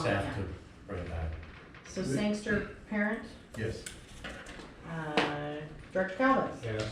Staff to bring it back. So Sangster, parent, Yes. Director Calvis, Yes.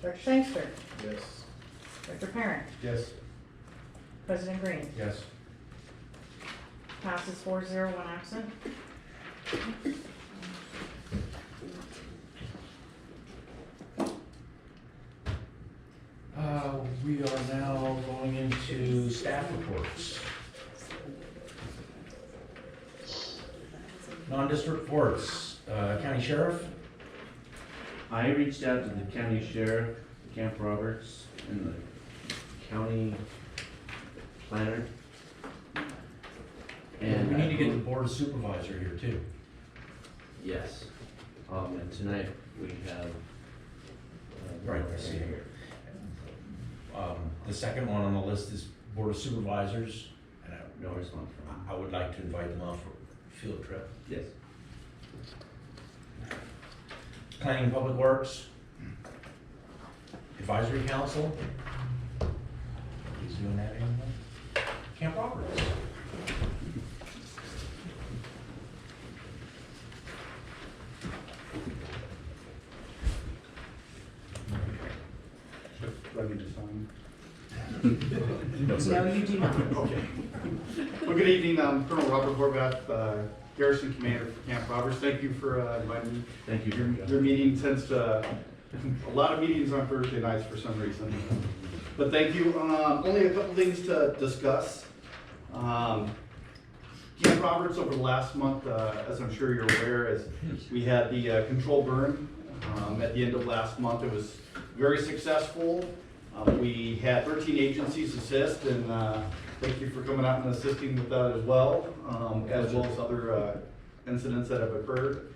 Director Sangster, Yes. Director Parent, Yes. President Green. Yes. Passes 4-0, 1 absent. We are now going into staff reports. Non-district reports, County Sheriff. I reached out to the county sheriff, Camp Roberts, and the county planner. And We need to get the board of supervisor here too. Yes, and tonight we have. Right, I see it. The second one on the list is board of supervisors, and No response from. I would like to invite them out for a field trip. Yes. Planning and Public Works. Advisory Council. He's doing that anymore. Camp Roberts. Do I need to sign? No, you do not. Okay. Well, good evening. I'm Colonel Robert Horvath, Garrison Commander for Camp Roberts. Thank you for inviting me. Thank you. Your meeting tends to, a lot of meetings on Thursday nights for some reason. But thank you. Only a couple things to discuss. Camp Roberts over the last month, as I'm sure you're aware, is we had the control burn at the end of last month. It was very successful. We had 13 agencies assist, and thank you for coming out and assisting with that as well as other incidents that have occurred.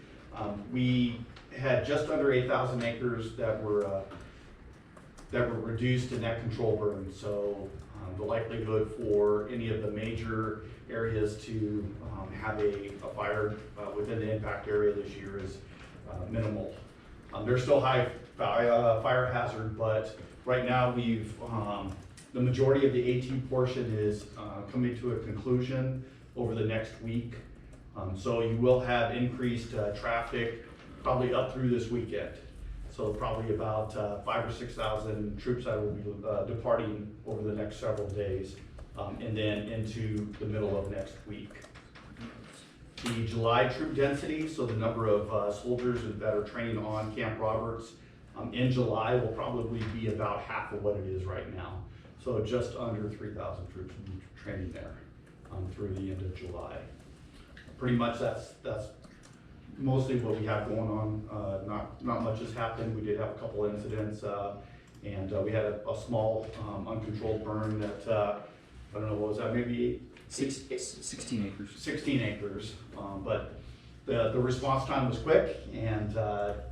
We had just under 8,000 acres that were reduced in that control burn. So the likelihood for any of the major areas to have a fire within the impact area this year is minimal. There's still high fire hazard, but right now we've, the majority of the AT portion is coming to a conclusion over the next week. So you will have increased traffic probably up through this weekend. So probably about 5,000 or 6,000 troops that will be departing over the next several days, and then into the middle of next week. The July troop density, so the number of soldiers that are training on Camp Roberts in July will probably be about half of what it is right now. So just under 3,000 troops will be training there through the end of July. Pretty much that's mostly what we have going on. Not much has happened. We did have a couple incidents, and we had a small uncontrolled burn that, I don't know, what was that, maybe 16 acres. 16 acres, but the response time was quick, and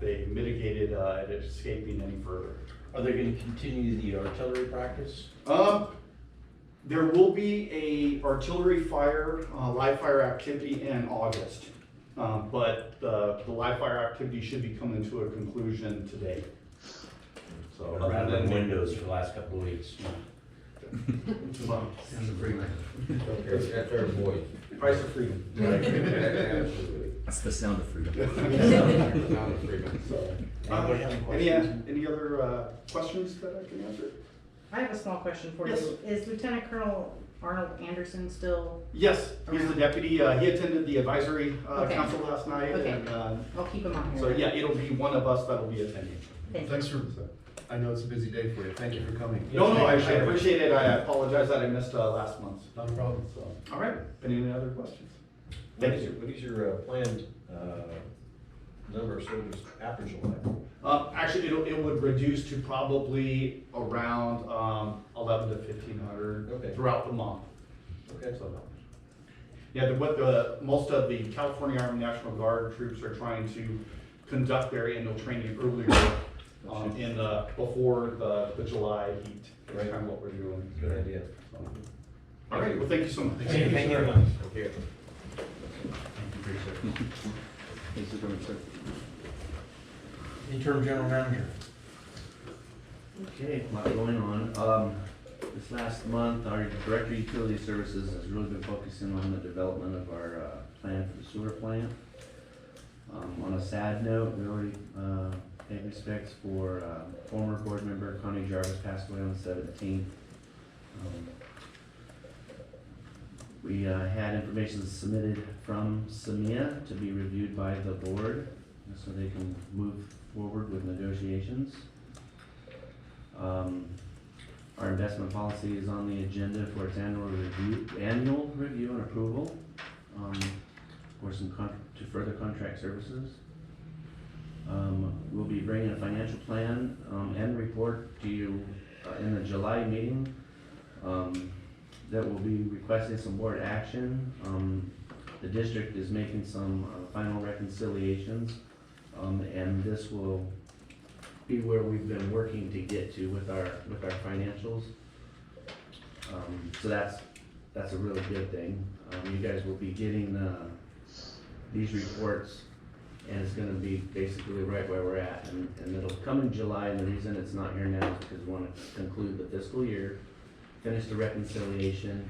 they mitigated it escaping any further. Are they going to continue the artillery practice? There will be a artillery fire, live fire activity in August, but the live fire activity should be coming to a conclusion today. So Rather than windows for the last couple of weeks. Well, That's our voice. price of freedom. Absolutely. That's the sound of freedom. Sound of freedom. So, Anybody have any questions? any other questions that I can answer? I have a small question for Yes. you. Is Lieutenant Colonel Arnold Anderson still? Yes, he's the deputy. He attended the advisory Okay. council last night, Okay. and I'll keep him on here. so yeah, it'll be one of us that'll be attending. Thank you. Thanks for, I know it's a busy day for you. Thank you for coming. No, I appreciate it. I apologize that I missed last month. Not a problem. So, all right. Any other questions? What is your planned number of soldiers after July? Actually, it would reduce to probably around 11 to 1,500 Okay. throughout the month. Okay. So, yeah, most of the California Army National Guard troops are trying to conduct their annual training earlier before the July heat. That's Right. kind of what we're doing. Good idea. So, all right. Well, thank you so much. Thank you very much. Okay. Thank you for your service. Thanks for coming, sir. Interim General Manager. Okay, a lot going on. this last month, our Director of Utility Services has really been focusing on the development of our, plan for the sewer plant. On a sad note, we already, paid respects for, former board member Connie Jarvis passed away on the 17th. We had information submitted from Samia to be reviewed by the board, so they can move forward with negotiations. Our investment policy is on the agenda for its annual review and approval, for to further contract services. We'll be bringing a financial plan, and report to you, in the July meeting. That will be requesting some board action. The district is making some final reconciliations, and this will be where we've been working to get to with our financials. So that's a really good thing. You guys will be getting these reports, and it's gonna be basically right where we're at, and it'll come in July, and the reason it's not here now is because we want to conclude the fiscal year, finish the reconciliation,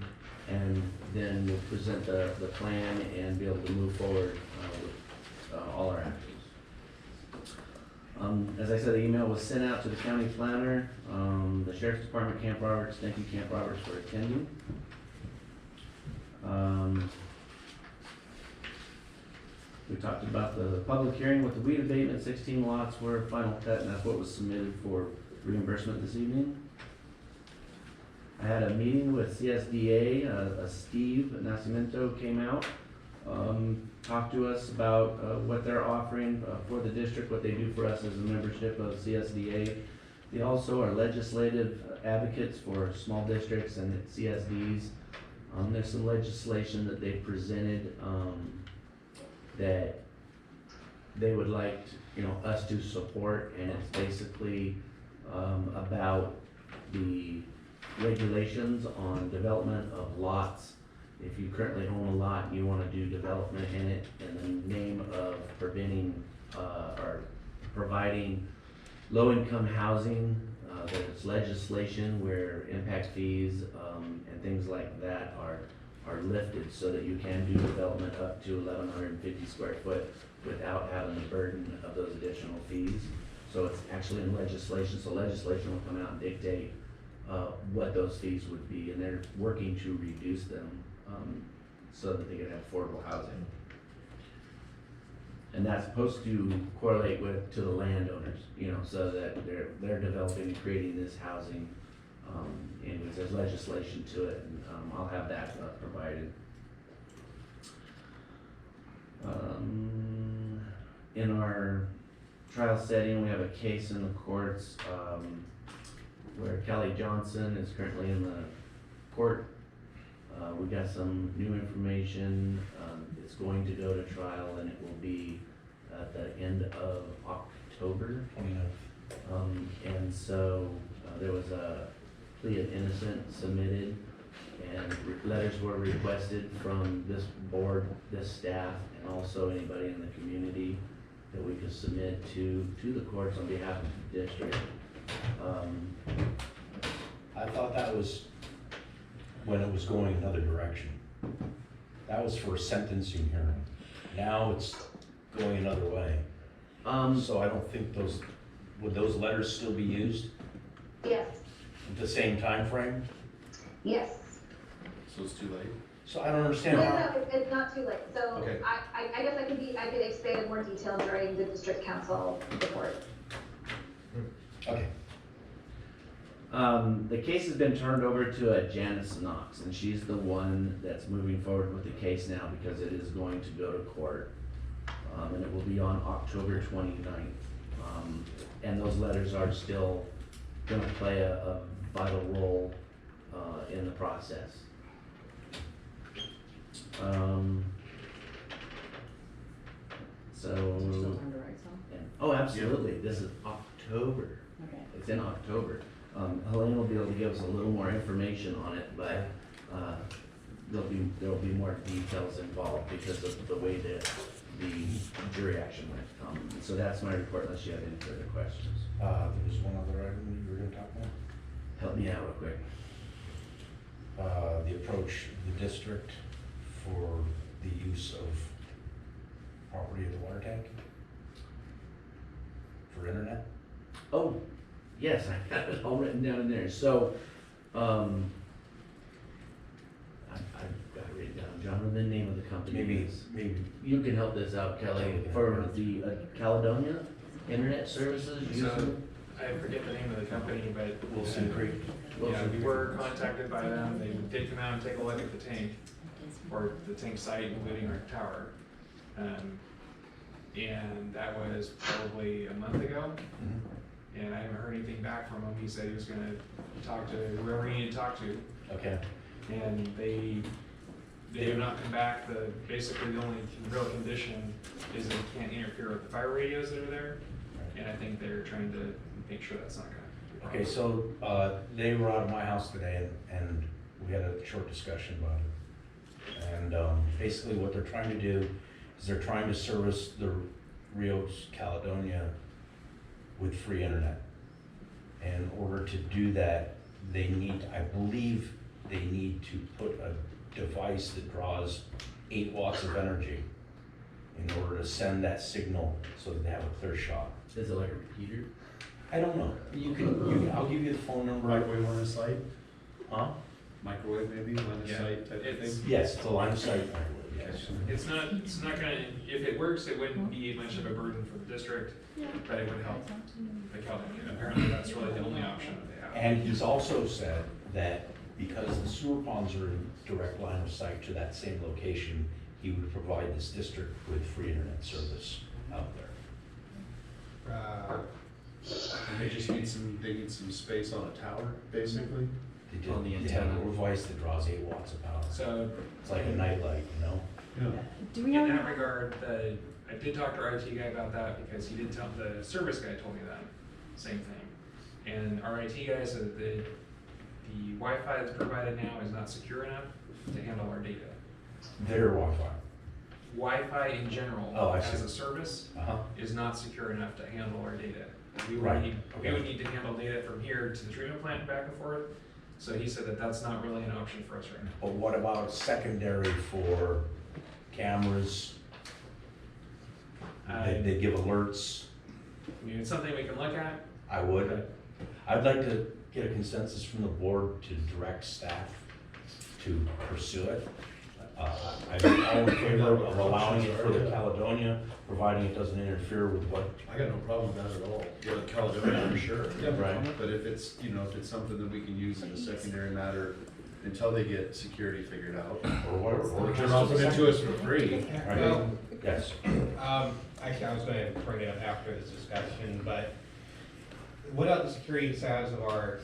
and then we'll present the plan and be able to move forward with all our actions. As I said, the email was sent out to the county planner, the sheriff's department, Camp Roberts. Thank you, Camp Roberts, for attending. We talked about the public hearing with the weed abatement. 16 lots were final cut, and that's what was submitted for reimbursement this evening. I had a meeting with CSDA, Steve Nascimento came out, talked to us about what they're offering for the district, what they do for us as a membership of CSDA. They also are legislative advocates for small districts and CSDs. There's some legislation that they presented that they would like us to support, and it's basically about the regulations on development of lots. If you currently own a lot and you want to do development in it in the name of preventing or providing low-income housing, there's legislation where impact fees and things like that are lifted so that you can do development up to 1,150 square foot without having the burden of those additional fees. So it's actually in legislation, so legislation will come out and dictate what those fees would be, and they're working to reduce them so that they can have affordable housing. And that's supposed to correlate to the landowners, so that they're developing and creating this housing. Anyways, there's legislation to it, and I'll have that provided. In our trial setting, we have a case in the courts where Kelly Johnson is currently in the court. We got some new information. It's going to go to trial, and it will be at the end of October. 29th. And so there was a plea of innocent submitted, and letters were requested from this board, this staff, and also anybody in the community that we could submit to the courts on behalf of the district. I thought that was when it was going another direction. That was for a sentencing hearing. Now it's going another way. So I don't think would those letters still be used Yes, at the same time frame? yes. So it's too late? So I don't No, understand no, how. no, it's not too late. So Okay. I guess I could expand in more detail during the district council report. Okay. The case has been turned over to Janice Knox, and she's the one that's moving forward with the case now because it is going to go to court. And it will be on October 29th. And those letters are still gonna play a vital role in the process. Still time to write some? Oh, absolutely, this is October. Okay. It's in October. Helene will be able to give us a little more information on it, but there'll be more details involved because of the way that the jury action went. So that's my report, unless you have any further questions. There was one other item you were gonna talk about? Help me out real quick. the approach of the district for the use of property of the water tank for internet? Oh, yes, I got it all written down in there, so, I've got it written down, John, the name of the company is. Maybe, You can help this out, Kelly, for the Caledonia Internet Services So, user. I forget the name of the company, but. Wilson Creek. Yeah, we were contacted by them, they did come out and take a look at the tank, or the tank site, including our tower. And that was probably a month ago, and I haven't heard anything back from him. He said he was gonna talk to whoever he needed to talk to, Okay, and they have not come back. Basically the only real condition is they can't interfere with the fire radios that are there, and I think they're trying to make sure that's not gonna be a problem. okay, so, they were out of my house today and we had a short discussion about it. And, basically what they're trying to do is they're trying to service the Rios Caledonia with free internet. And in order to do that, they need, I believe, they need to put a device that draws 8 watts of energy in order to send that signal so that they have a clear shot. Is it like a repeater? I don't know. I'll give you the phone number. Microwave line of sight, Huh? microwave maybe, line of Yeah, sight type of it's- thing? Yes, it's a line of sight microwave, yes. It's not gonna, if it works, it wouldn't be much of a burden for the district, but it would help the Caledonia. Apparently, that's really the only option that they have. And he's also said that because the sewer ponds are in direct line of sight to that same location, he would provide this district with free internet service out there. And they just need some space on a tower, basically? They did, On the they have antenna. a device that draws 8 watts of power. So, It's like a nightlight, you know? Yeah. Do we in have? that regard, I did talk to our IT guy about that, because he did tell, the service guy told me that, same thing. And our IT guy said that the Wi-Fi that's provided now is not secure enough to handle our data. Their Wi-Fi. Wi-Fi in general, Oh, I as see. a service, Uh-huh. is not secure enough to handle our data. We Right, would need to handle data from here to the treatment plant back and forth, so he said that that's not really an option for us right now. But what about secondary for cameras? They give alerts. I mean, it's something we can look at. I would. I'd like to get a consensus from the board to direct staff to pursue it. I'm all in favor of allowing it for the Caledonia, providing it doesn't interfere with what, I got no problem with that at all. Yeah, Caledonia, for sure. right? But if it's, if it's something that we can use in a secondary matter until they get security figured out. Or whatever. Or They're just offering it to us for free. Right? Well, Yes. actually, I was going to bring it up after this discussion, but what about the security status of our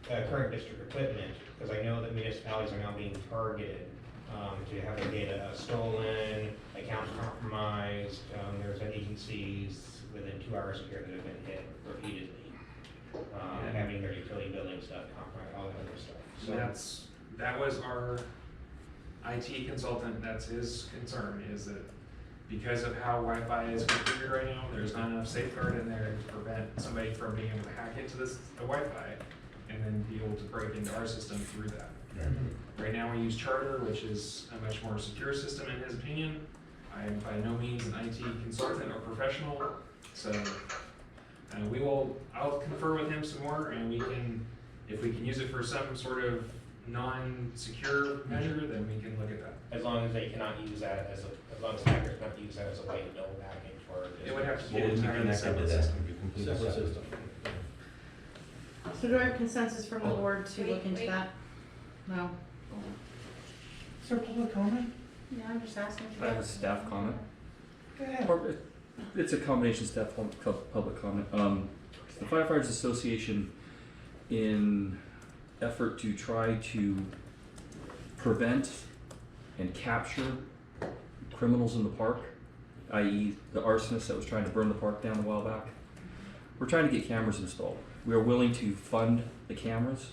current district equipment? Because I know that municipalities are now being targeted to have their data stolen, accounts compromised. There's been agencies within 2 hours here that have been hit repeatedly, having their utility billing stuff compromised, all that other stuff. So That was our IT consultant, that's his concern, is that because of how Wi-Fi is configured right now, there's not enough safeguard in there to prevent somebody from being able to hack into the Wi-Fi and then be able to break into our system through that. Right now, we use Charter, which is a much more secure system in his opinion. I am by no means an IT consultant or professional, so I'll confer with him some more, and if we can use it for some sort of non-secure measure, then we can look at that. as long as they cannot use that as long as hackers cannot use that as a way to build back into our. It would have to be It an would be entirely connected to separate that. system. It'd be completely Separate separate. system. So do I have consensus from the board to look into Wait. that? No? Is there public comment? Yeah, I'm just asking. I have a staff comment. Or it's a combination staff public comment. The Firefighters Association, in effort to try to prevent and capture criminals in the park, i.e. the arsonist that was trying to burn the park down a while back, we're trying to get cameras installed. We are willing to fund the cameras.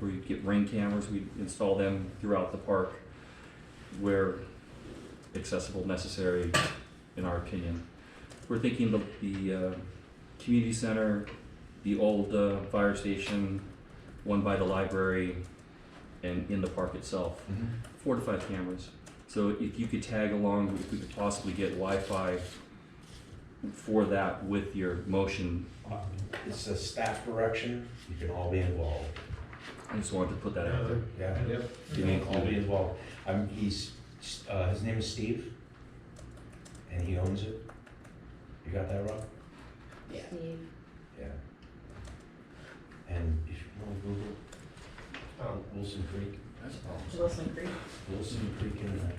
We get ring cameras, we install them throughout the park where accessible, necessary, in our opinion. We're thinking the community center, the old fire station, one by the library, and in the park itself. Mhm. 4 to 5 cameras. So if you could tag along, if we could possibly get Wi-Fi for that with your motion, It's a staff direction, you can all be involved. I just wanted to put that out there. Yeah. Yep. You can all be involved. His name is Steve, and he owns it. You got that, Rob? Steve. Yeah. And if you want to Google, Wilson Creek. Wilson Creek. Wilson Creek Internet.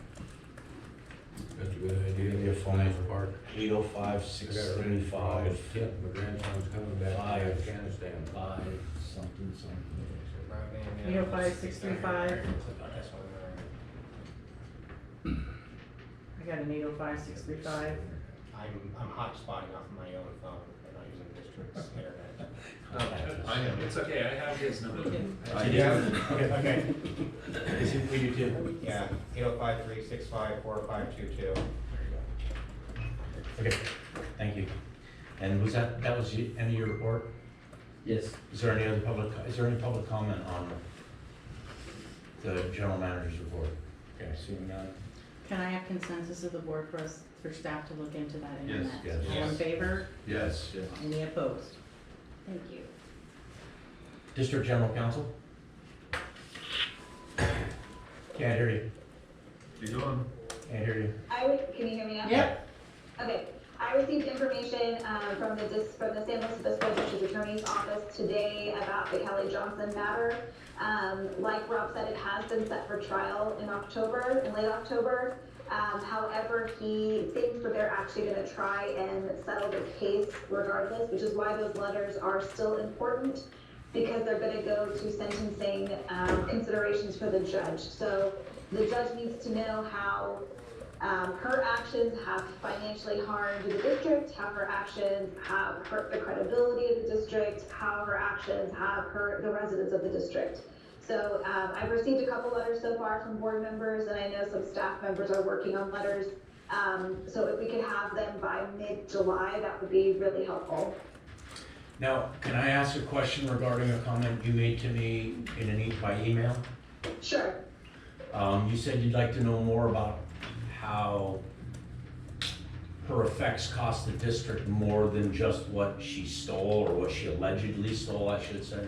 That's a good idea. Give me a phone Nice number. park. 805-635. Tip, my grandson's coming back from Five. Afghanistan. 5 something something. 805-635. I got an 805-635. I'm hotspotting off my own phone, I'm not using the district's internet. I know, it's okay, I have his number. Okay, We do too. yeah, 805-365-4522. Okay, thank you. And was that was the end of your report? Yes. Is there any public comment on the general manager's report? Okay, seeing none. Can I have consensus of the board for staff to look into that internet? yes. All in favor? Yes. Any opposed? Thank you. District General Counsel? Can't hear you. You doing? Can't hear you. Can you hear me now? Yep. Okay, I received information from the San Luis Obispo District Attorney's Office today about the Kelly Johnson matter. Like Rob said, it has been set for trial in late October. However, he thinks that they're actually going to try and settle the case regardless, which is why those letters are still important, because they're going to go to sentencing considerations for the judge. So the judge needs to know how her actions have financially harmed the district, how her actions have hurt the credibility of the district, how her actions have hurt the residents of the district. So I've received a couple letters so far from board members, and I know some staff members are working on letters. So if we could have them by mid-July, that would be really helpful. Now, can I ask a question regarding a comment you made to me by email? Sure. You said you'd like to know more about how her effects cost the district more than just what she stole, or what she allegedly stole, I should say.